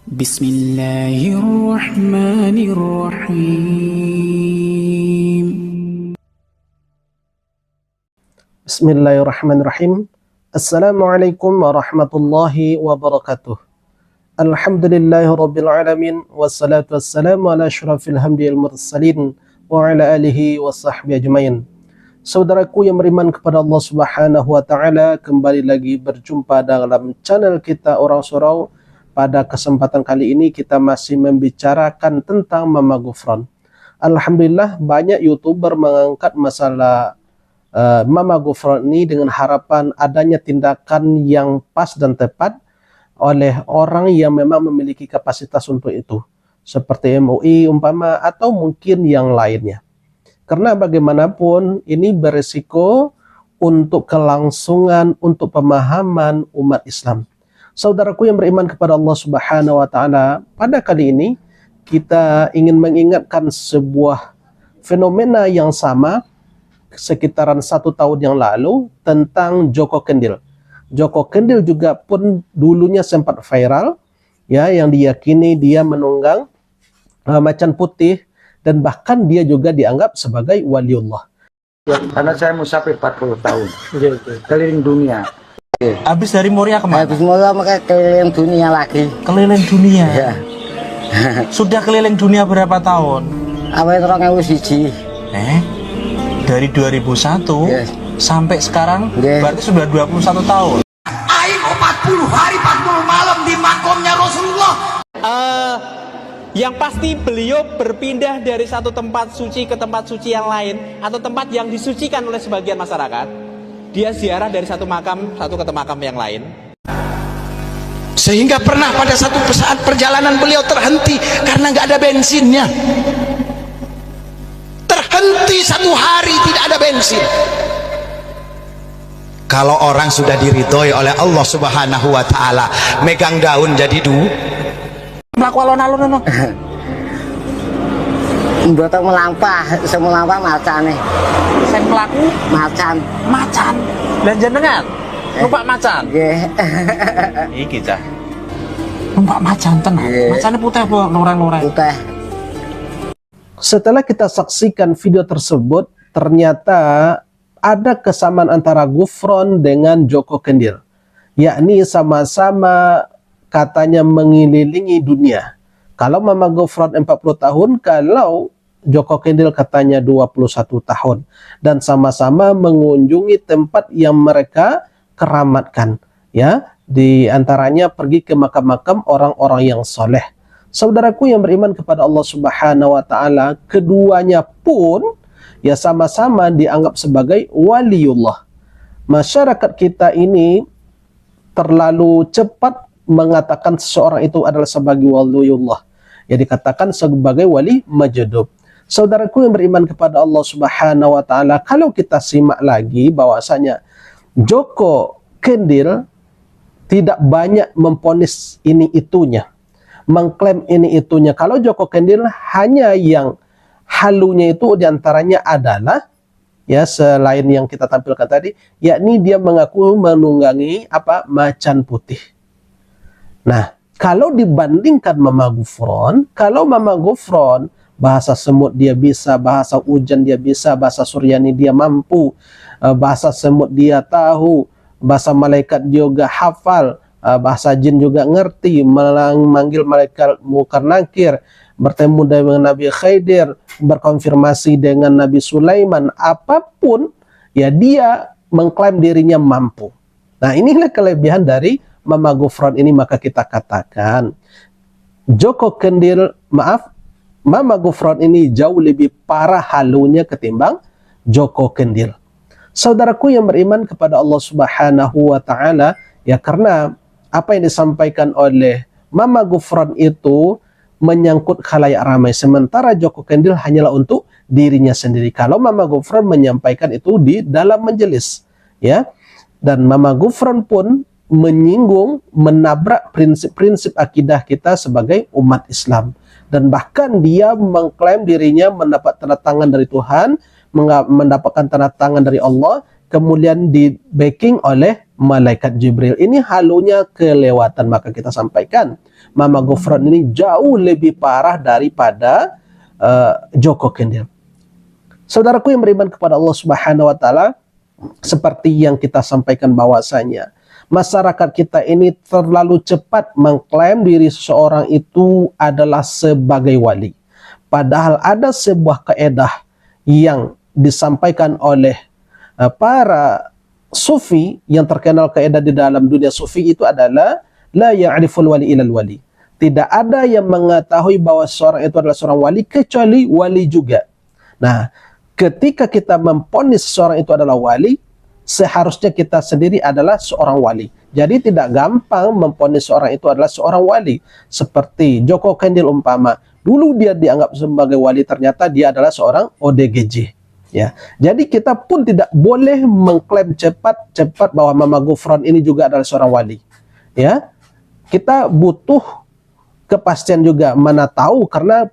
Bismillahirrahmanirrahim. Bismillahirrahmanirrahim. Assalamualaikum warahmatullahi wabarakatuh. Alhamdulillahirabbil alamin wassalatu wassalamu ala asyrafil hamdil mursalin wa ala alihi washabbihi ajmain. Saudaraku yang beriman kepada Allah Subhanahu wa taala, kembali lagi berjumpa dalam channel kita Orang Surau. Pada kesempatan kali ini kita masih membicarakan tentang Mama Ghufran. Alhamdulillah banyak YouTuber mengangkat masalah Mama Ghufran ini dengan harapan adanya tindakan yang pas dan tepat oleh orang yang memang memiliki kapasitas untuk itu, seperti MUI umpama atau mungkin yang lainnya. Karena bagaimanapun ini beresiko untuk kelangsungan, untuk pemahaman umat Islam. Saudaraku yang beriman kepada Allah Subhanahu wa taala, pada kali ini kita ingin mengingatkan sebuah fenomena yang sama sekitaran 1 tahun yang lalu tentang Joko Kendil. Joko Kendil juga pun dulunya sempat viral, ya, yang diyakini dia menunggang macan putih dan bahkan dia juga dianggap sebagai waliullah. Ya, karena saya musafir 40 tahun, keliling dunia. Habis dari Moria kemana? Habis Moria makanya keliling dunia lagi. Keliling dunia? Ya. Sudah keliling dunia berapa tahun? Awalnya orang siji. Dari 2001 Yes. sampai sekarang, Yes. berarti sudah 21 tahun. Aing 40 hari 40 malam di makomnya Rasulullah. Yang pasti beliau berpindah dari satu tempat suci ke tempat suci yang lain, atau tempat yang disucikan oleh sebagian masyarakat. Dia ziarah dari satu makam satu ke makam yang lain. Sehingga pernah pada satu saat perjalanan beliau terhenti karena nggak ada bensinnya. Terhenti 1 hari tidak ada bensin. Kalau orang sudah diridhoi oleh Allah Subhanahu wa taala, megang daun jadi Melaku alon-alon. Mboten melampah, semelampah macane. Saya melaku Macan. dan jenengan numpak macan. Nggih. Iki cah. Numpak macan tenan. Nggih. Macane putih apa loreng-loreng? Putih. Setelah kita saksikan video tersebut, ternyata ada kesamaan antara Ghufran dengan Joko Kendil, yakni sama-sama katanya mengelilingi dunia. Kalau Mama Ghufran 40 tahun, kalau Joko Kendil katanya 21 tahun. Dan sama-sama mengunjungi tempat yang mereka keramatkan. Ya, di antaranya pergi ke makam-makam orang-orang yang soleh. Saudaraku yang beriman kepada Allah Subhanahu wa taala, keduanya pun ya sama-sama dianggap sebagai waliullah. Masyarakat kita ini terlalu cepat mengatakan seseorang itu adalah sebagai waliullah, ya dikatakan sebagai wali majdub. Saudaraku yang beriman kepada Allah Subhanahu wa taala, kalau kita simak lagi bahwasanya Joko Kendil tidak banyak memponis ini itunya, mengklaim ini itunya. Kalau Joko Kendil hanya yang halunya itu diantaranya adalah, ya selain yang kita tampilkan tadi, yakni dia mengaku menunggangi macan putih. Nah, kalau dibandingkan Mama Ghufran, kalau Mama Ghufran bahasa semut dia bisa, bahasa hujan dia bisa, bahasa suryani dia mampu, bahasa semut dia tahu, bahasa malaikat juga hafal, bahasa jin juga ngerti, memanggil malaikat Munkar Nakir, bertemu dengan Nabi Khidir, berkonfirmasi dengan Nabi Sulaiman, apapun ya dia mengklaim dirinya mampu. Nah, inilah kelebihan dari Mama Ghufran ini. Maka kita katakan Mama Ghufran ini jauh lebih parah halunya ketimbang Joko Kendil. Saudaraku yang beriman kepada Allah Subhanahu wa taala, ya karena apa yang disampaikan oleh Mama Ghufran itu menyangkut khalayak ramai, sementara Joko Kendil hanyalah untuk dirinya sendiri. Kalau Mama Ghufran menyampaikan itu di dalam majelis, ya. Dan Mama Ghufran pun menyinggung, menabrak prinsip-prinsip akidah kita sebagai umat Islam. Dan bahkan dia mengklaim dirinya mendapat tanda tangan dari Tuhan, mendapatkan tanda tangan dari Allah, kemudian di backing oleh malaikat Jibril. Ini halunya kelewatan, maka kita sampaikan Mama Gufron ini jauh lebih parah daripada Joko Kendil. Saudaraku yang beriman kepada Allah Subhanahu wa taala, seperti yang kita sampaikan bahwasanya masyarakat kita ini terlalu cepat mengklaim diri seseorang itu adalah sebagai wali. Padahal ada sebuah kaedah yang disampaikan oleh para sufi yang terkenal kaedah di dalam dunia sufi itu adalah la ya'riful wali ilal wali. Tidak ada yang mengetahui bahwa seorang itu adalah seorang wali kecuali wali juga. Nah, ketika kita memponis seseorang itu adalah wali, seharusnya kita sendiri adalah seorang wali. Jadi tidak gampang memponis seorang itu adalah seorang wali. Seperti Joko Kendil umpama, dulu dia dianggap sebagai wali, ternyata dia adalah seorang ODGJ. Ya, jadi kita pun tidak boleh mengklaim cepat-cepat bahwa Mama Gufron ini juga adalah seorang wali. Ya, kita butuh kepastian juga, mana tahu, karena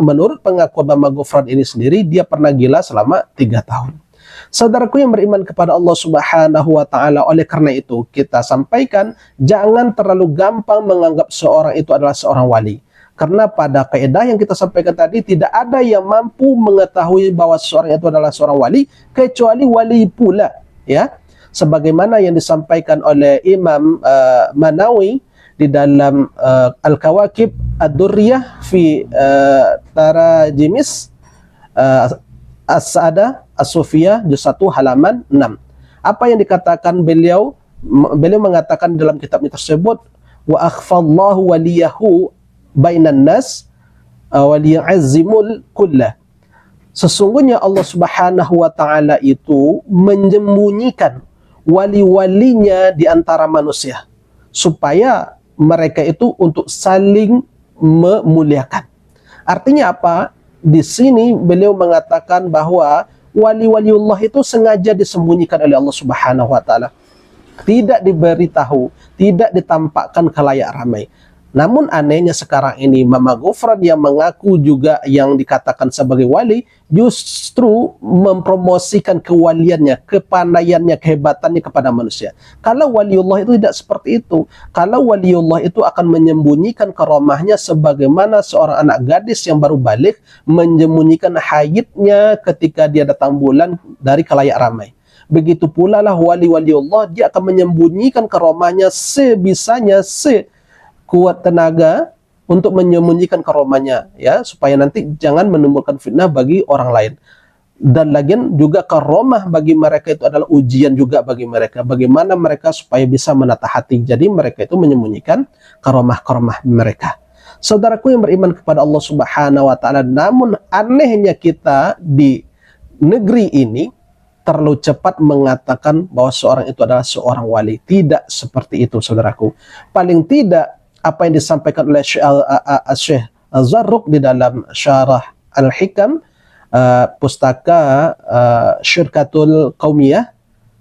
menurut pengakuan Mama Gufron ini sendiri, dia pernah gila selama 3 tahun. Saudaraku yang beriman kepada Allah Subhanahu wa taala, oleh karena itu kita sampaikan jangan terlalu gampang menganggap seorang itu adalah seorang wali. Karena pada kaidah yang kita sampaikan tadi, tidak ada yang mampu mengetahui bahwa seseorang itu adalah seorang wali kecuali wali pula, ya. Sebagaimana yang disampaikan oleh Imam Manawi di dalam Al-Kawakib Ad-Durriyah fi Tarajimis As-Sa'adah As-Sufiyah juz 1 halaman 6. Apa yang dikatakan beliau mengatakan dalam kitabnya tersebut, wa akhfallahu waliyahu bainan nas waliya'azzimul kullah. Sesungguhnya Allah Subhanahu wa taala itu menyembunyikan wali-walinya di antara manusia supaya mereka itu untuk saling memuliakan. Artinya apa? Di sini beliau mengatakan bahwa wali-waliullah itu sengaja disembunyikan oleh Allah Subhanahu wa taala. Tidak diberitahu, tidak ditampakkan khalayak ramai. Namun anehnya sekarang ini Mama Gufron yang mengaku juga yang dikatakan sebagai wali justru mempromosikan kewaliannya, kepandaiannya, kehebatannya kepada manusia. Kalau waliullah itu tidak seperti itu. Kalau waliullah itu akan menyembunyikan karomahnya sebagaimana seorang anak gadis yang baru balik menyembunyikan haidnya ketika dia datang bulan dari khalayak ramai. Begitu pula lah wali-waliullah, dia akan menyembunyikan karomahnya sebisanya, kuat tenaga untuk menyembunyikan karomahnya, ya, supaya nanti jangan menimbulkan fitnah bagi orang lain. Dan lagian juga karomah bagi mereka itu adalah ujian juga bagi mereka. Bagaimana mereka supaya bisa menata hati. Jadi mereka itu menyembunyikan karomah-karomah mereka. Saudaraku yang beriman kepada Allah Subhanahu wa taala, namun anehnya kita di negeri ini terlalu cepat mengatakan bahwa seorang itu adalah seorang wali. Tidak seperti itu, saudaraku. Paling tidak apa yang disampaikan oleh Syekh Zarruq di dalam Syarah Al-Hikam, pustaka Syirkatul Qaumiyah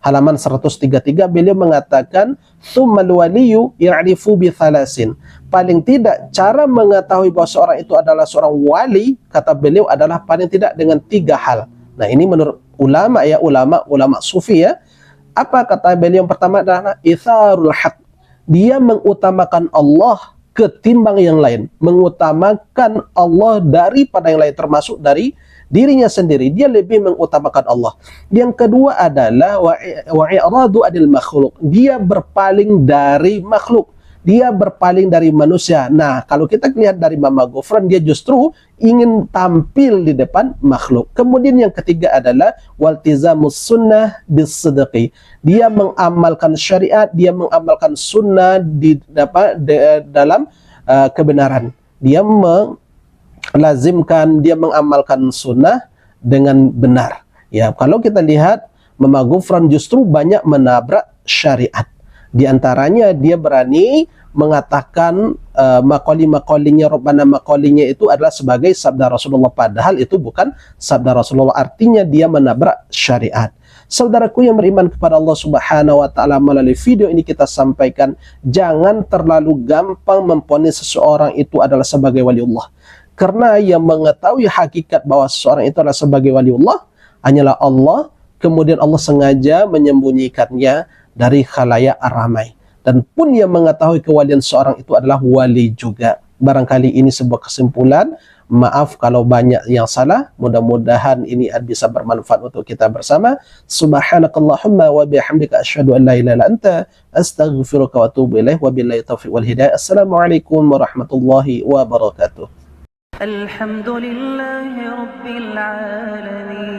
halaman 133, beliau mengatakan tsummal waliyyu ya'rifu bi thalasin. Paling tidak cara mengetahui bahwa seorang itu adalah seorang wali, kata beliau, adalah paling tidak dengan 3 hal. Nah, ini menurut ulama, ya, ulama sufi, ya. Apa kata beliau? Yang pertama adalah itharul haq. Dia mengutamakan Allah ketimbang yang lain, mengutamakan Allah daripada yang lain, termasuk dari dirinya sendiri. Dia lebih mengutamakan Allah. Yang kedua adalah wa'i'radu adil makhluk. Dia berpaling dari makhluk. Dia berpaling dari manusia. Nah, kalau kita lihat dari Mama Gufron, dia justru ingin tampil di depan makhluk. Kemudian yang ketiga adalah waltizamus sunnah bisidqi. Dia mengamalkan syariat, dia mengamalkan sunnah dalam kebenaran. Dia melazimkan, dia mengamalkan sunnah dengan benar. Ya, kalau kita lihat Mama Gufron justru banyak menabrak syariat. Di antaranya dia berani mengatakan makoli-makolinya, Rabbana makolinya itu adalah sebagai sabda Rasulullah, padahal itu bukan sabda Rasulullah. Artinya dia menabrak syariat. Saudaraku yang beriman kepada Allah Subhanahu wa taala, melalui video ini kita sampaikan jangan terlalu gampang memponis seseorang itu adalah sebagai waliullah. Karena yang mengetahui hakikat bahwa seseorang itu adalah sebagai waliullah hanyalah Allah. Kemudian Allah sengaja menyembunyikannya dari khalayak ramai. Dan pun yang mengetahui kewalian seorang itu adalah wali juga. Barangkali ini sebuah kesimpulan. Maaf kalau banyak yang salah. Mudah-mudahan ini bisa bermanfaat untuk kita bersama. Subhanakallahumma wa bihamdika asyhadu an la ilaha illa anta astaghfiruka wa atubu ilaik. Wabillahi taufiq wal hidayah. Assalamualaikum warahmatullahi wabarakatuh. Alhamdulillahi rabbil alamin.